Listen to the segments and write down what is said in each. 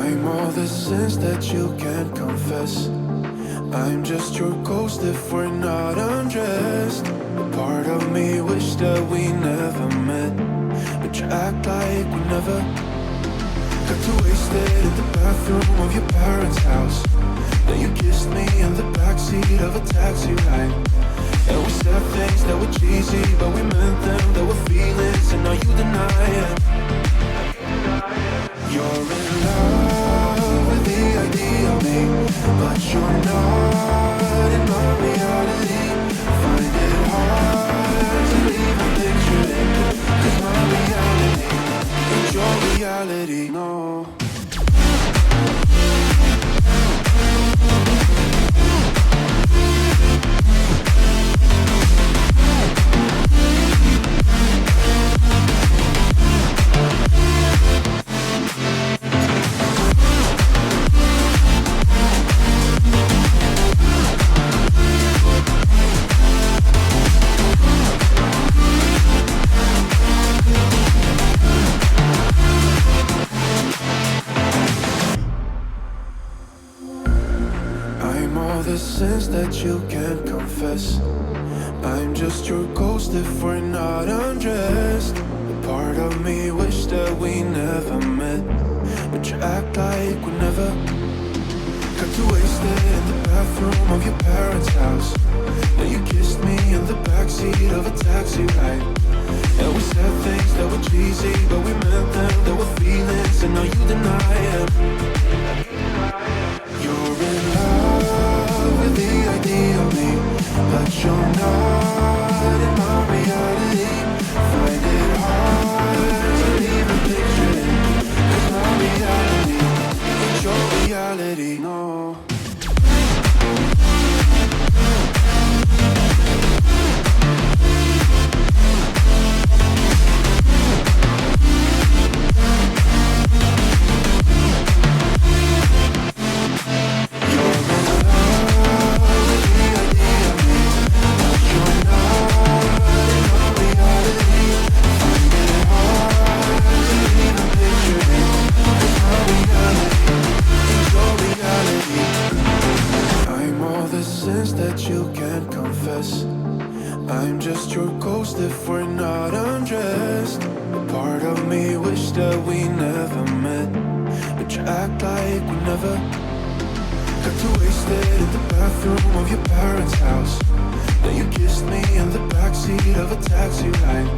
I'm all the sins that you can't confess. I'm just your ghost if we're not undressed. A part of me wish that we never met, but you act like we never. Got too wasted in the bathroom of your parents' house. Then you kissed me in the backseat of a taxi ride. And we said things that were cheesy, but we meant them. There were feelings, and now you deny it. You're in love with the idea of me, but you're not in my reality. Find it hard to even picture it, 'cause my reality ain't your reality, no. The sins that you can't confess. I'm just your ghost if we're not undressed. A part of me wish that we never met, but you act like we never. Got too wasted in the bathroom of your parents' house. Then you kissed me in the backseat of a taxi ride. And we said things that were cheesy, but we meant them. There were feelings, and now you deny it. You're in love with the idea of me, but you're not in my reality. Find it hard to even picture it, 'cause my reality ain't your reality, no. That you can't confess. I'm just your ghost if we're not undressed. A part of me wish that we never met, but you act like we never. Got too wasted in the bathroom of your parents' house. Then you kissed me in the backseat of a taxi ride.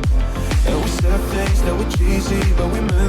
And we said things that were cheesy, but we meant